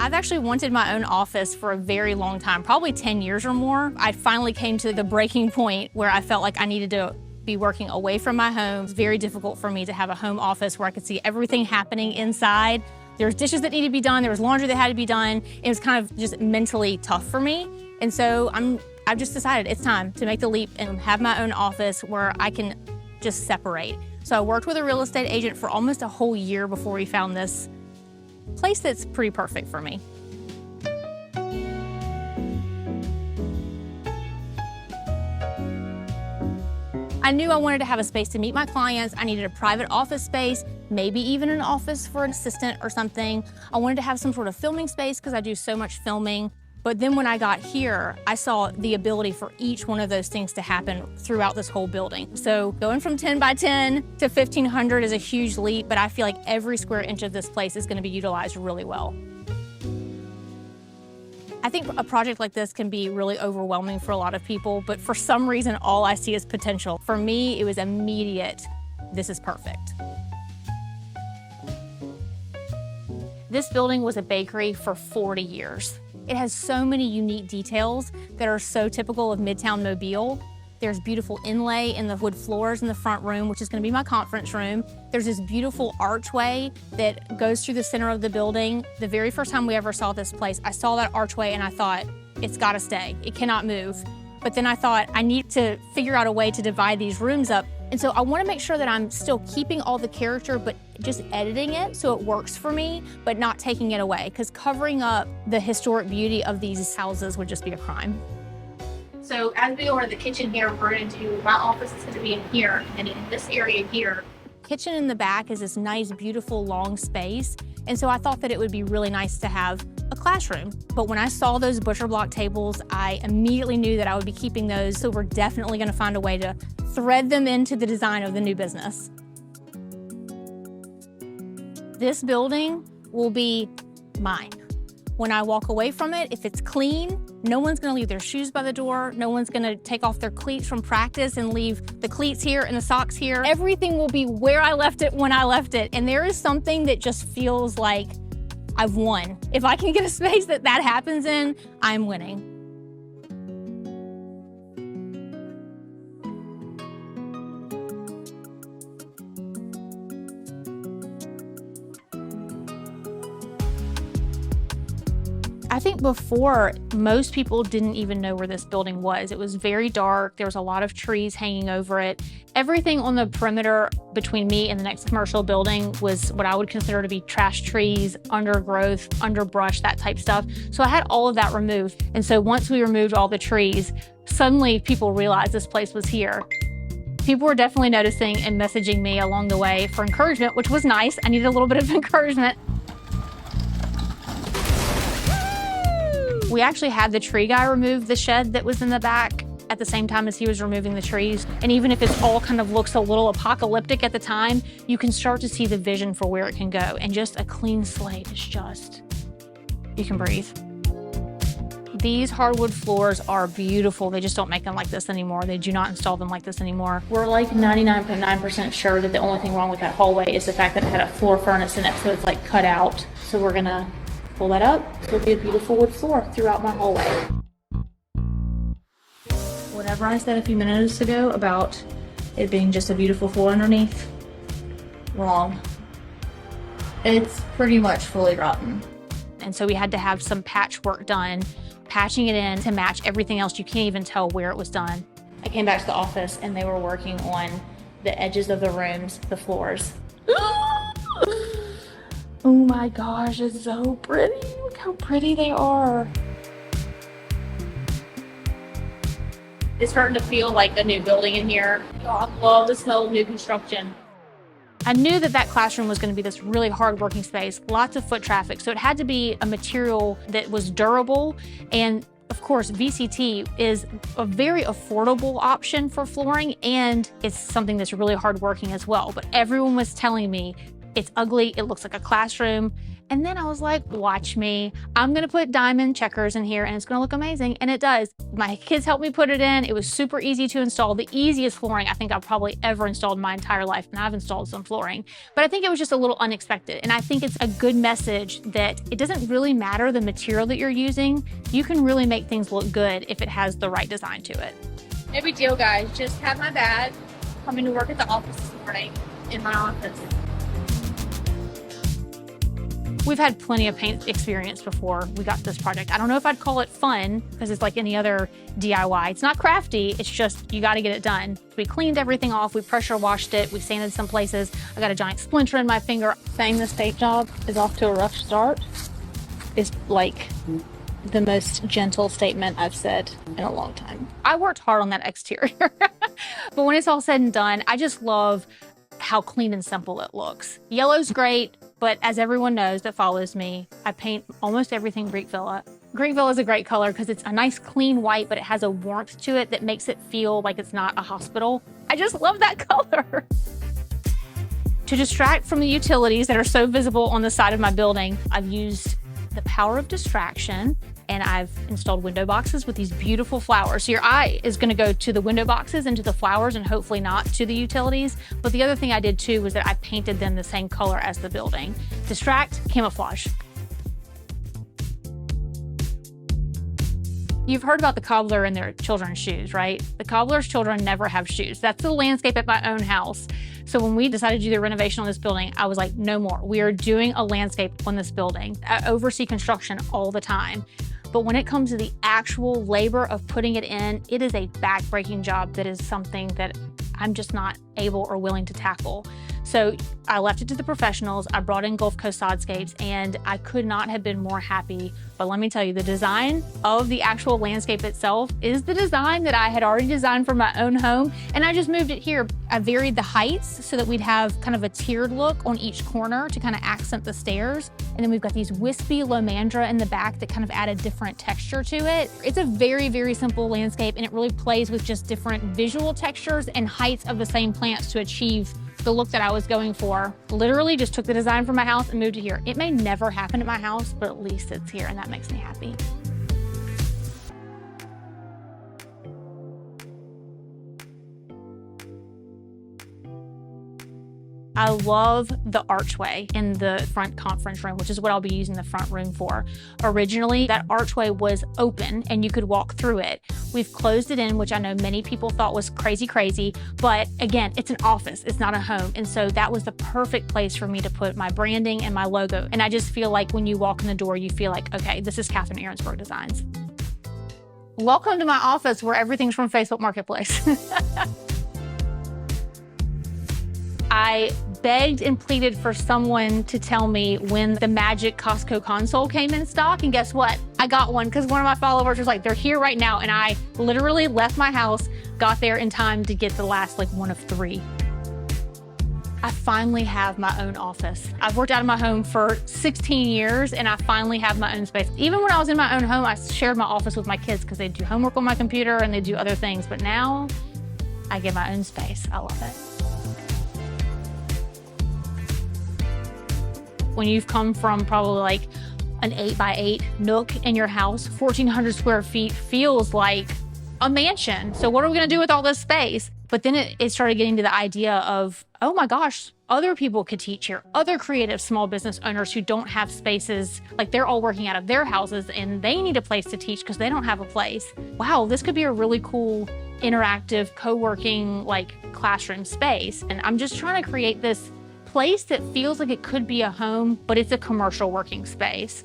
I've actually wanted my own office for a very long time, probably 10 years or more. I finally came to the breaking point where I felt like I needed to be working away from my home. It's very difficult for me to have a home office where I could see everything happening inside. There's dishes that needed to be done, there was laundry that had to be done. It was kind of just mentally tough for me. And so I've just decided it's time to make the leap and have my own office where I can just separate. So I worked with a real estate agent for almost a whole year before we found this place that's pretty perfect for me. I knew I wanted to have a space to meet my clients. I needed a private office space, maybe even an office for an assistant or something. I wanted to have some sort of filming space because I do so much filming. But then when I got here, I saw the ability for each one of those things to happen throughout this whole building. So going from 10 by 10 to 1,500 is a huge leap, but I feel like every square inch of this place is going to be utilized really well. I think a project like this can be really overwhelming for a lot of people, but for some reason, all I see is potential. For me, it was immediate, this is perfect. This building was a bakery for 40 years. It has so many unique details that are so typical of Midtown Mobile. There's beautiful inlay in the wood floors in the front room, which is going to be my conference room. There's this beautiful archway that goes through the center of the building. The very first time we ever saw this place, I saw that archway and I thought, it's got to stay. It cannot move. But then I thought, I need to figure out a way to divide these rooms up. And so I want to make sure that I'm still keeping all the character, but just editing it so it works for me, but not taking it away, because covering up the historic beauty of these houses would just be a crime. So as we go into the kitchen here, we're going to do, my office is going to be in here, and in this area here. Kitchen in the back is this nice, beautiful, long space. And so I thought that it would be really nice to have a classroom. But when I saw those butcher block tables, I immediately knew that I would be keeping those. So we're definitely going to find a way to thread them into the design of the new business. This building will be mine. When I walk away from it, if it's clean, no one's gonna leave their shoes by the door. No one's gonna take off their cleats from practice and leave the cleats here and the socks here. Everything will be where I left it when I left it. And there is something that just feels like I've won. If I can get a space that happens in, I'm winning. I think before, most people didn't even know where this building was. It was very dark. There was a lot of trees hanging over it. Everything on the perimeter between me and the next commercial building was what I would consider to be trash trees, undergrowth, underbrush, that type stuff. So I had all of that removed. And so once we removed all the trees, suddenly people realized this place was here. People were definitely noticing and messaging me along the way for encouragement, which was nice. I needed a little bit of encouragement. We actually had the tree guy remove the shed that was in the back at the same time as he was removing the trees. And even if it all kind of looks a little apocalyptic at the time, you can start to see the vision for where it can go. And just a clean slate is just, you can breathe. These hardwood floors are beautiful. They just don't make them like this anymore. They do not install them like this anymore. We're like 99.9% sure that the only thing wrong with that hallway is the fact that it had a floor furnace in it, so it's like cut out. So we're gonna pull that up. It'll be a beautiful wood floor throughout my hallway. Whatever I said a few minutes ago about it being just a beautiful floor underneath, wrong. It's pretty much fully rotten. And so we had to have some patchwork done, patching it in to match everything else. You can't even tell where it was done. I came back to the office and they were working on the edges of the rooms, the floors. Oh my gosh, it's so pretty. Look how pretty they are. It's starting to feel like a new building in here. Oh, I love this whole new construction. I knew that classroom was going to be this really hard working space, lots of foot traffic. So it had to be a material that was durable. And of course, VCT is a very affordable option for flooring, and it's something that's really hard working as well. But everyone was telling me, it's ugly, it looks like a classroom. And then I was like, watch me. I'm gonna put diamond checkers in here and it's gonna look amazing. And it does. My kids helped me put it in. It was super easy to install. The easiest flooring I think I've probably ever installed in my entire life. And I've installed some flooring, but I think it was just a little unexpected. And I think it's a good message that it doesn't really matter the material that you're using. You can really make things look good if it has the right design to it. No big deal, guys. Just had my bag coming to work at the office this morning in my office. We've had plenty of paint experience before we got this project. I don't know if I'd call it fun because it's like any other DIY. It's not crafty, it's just you gotta get it done. We cleaned everything off, we pressure washed it, we sanded some places. I got a giant splinter in my finger. Saying this paint job is off to a rough start is like the most gentle statement I've said in a long time. I worked hard on that exterior, but when it's all said and done, I just love how clean and simple it looks. Yellow's great, but as everyone knows that follows me, I paint almost everything Greek Villa. Greek Villa is a great color because it's a nice clean white, but it has a warmth to it that makes it feel like it's not a hospital. I just love that color. To distract from the utilities that are so visible on the side of my building, I've used the power of distraction and I've installed window boxes with these beautiful flowers. So your eye is gonna go to the window boxes and to the flowers and hopefully not to the utilities. But the other thing I did too was that I painted them the same color as the building. Distract, camouflage. You've heard about the cobbler and their children's shoes, right? The cobbler's children never have shoes. That's the landscape at my own house. So when we decided to do the renovation on this building, I was like, no more. We are doing a landscape on this building. I oversee construction all the time. But when it comes to the actual labor of putting it in, it is a back-breaking job that is something that I'm just not able or willing to tackle. So I left it to the professionals. I brought in Gulf Coast Sodscapes and I could not have been more happy. But let me tell you, the design of the actual landscape itself is the design that I had already designed for my own home. And I just moved it here. I varied the heights so that we'd have kind of a tiered look on each corner to kind of accent the stairs. And then we've got these wispy lomandra in the back that kind of add a different texture to it. It's a very, very simple landscape and it really plays with just different visual textures and heights of the same plants to achieve the look that I was going for. Literally just took the design from my house and moved it here. It may never happen at my house, but at least it's here and that makes me happy. I love the archway in the front conference room, which is what I'll be using the front room for. Originally, that archway was open and you could walk through it. We've closed it in, which I know many people thought was crazy, but again, it's an office, it's not a home. And so that was the perfect place for me to put my branding and my logo. And I just feel like when you walk in the door, you feel like, okay, this is Catherine Arensberg Designs. Welcome to my office where everything's from Facebook Marketplace. I begged and pleaded for someone to tell me when the magic Costco console came in stock, and guess what? I got one because one of my followers was like, they're here right now, and I literally left my house, got there in time to get the last like one of 3. I finally have my own office. I've worked out of my home for 16 years and I finally have my own space. Even when I was in my own home, I shared my office with my kids because they do homework on my computer and they do other things, but now I get my own space. I love it. When you've come from probably like an 8x8 nook in your house, 1,400 square feet feels like a mansion. So what are we gonna do with all this space? But then it started getting to the idea of, oh my gosh, other people could teach here. Other creative small business owners who don't have spaces, like they're all working out of their houses and they need a place to teach because they don't have a place. Wow, this could be a really cool interactive co-working like classroom space. And I'm just trying to create this place that feels like it could be a home, but it's a commercial working space.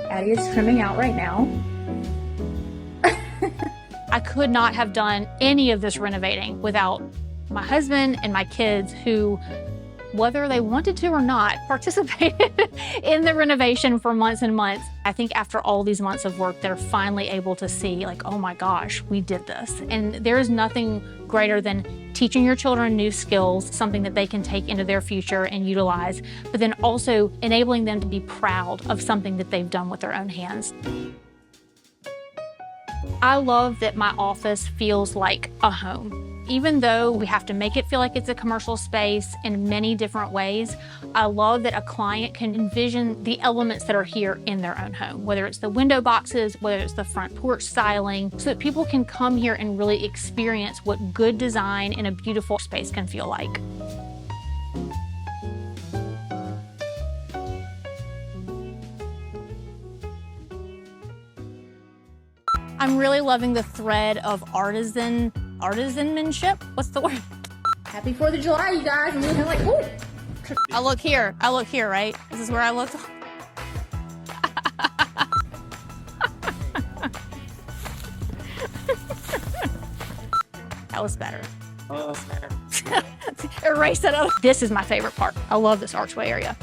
Addie is trimming out right now. I could not have done any of this renovating without my husband and my kids who, whether they wanted to or not, participated in the renovation for months and months. I think after all these months of work, they're finally able to see like, oh my gosh, we did this. And there is nothing greater than teaching your children new skills, something that they can take into their future and utilize, but then also enabling them to be proud of something that they've done with their own hands. I love that my office feels like a home. Even though we have to make it feel like it's a commercial space in many different ways, I love that a client can envision the elements that are here in their own home, whether it's the window boxes, whether it's the front porch styling, so that people can come here and really experience what good design in a beautiful space can feel like. I'm really loving the thread of artisanmanship. What's the word? Happy 4th of July, you guys. I'm really like, ooh. I look here, right? This is where I look. That was better. Erase that out. This is my favorite part. I love this archway area.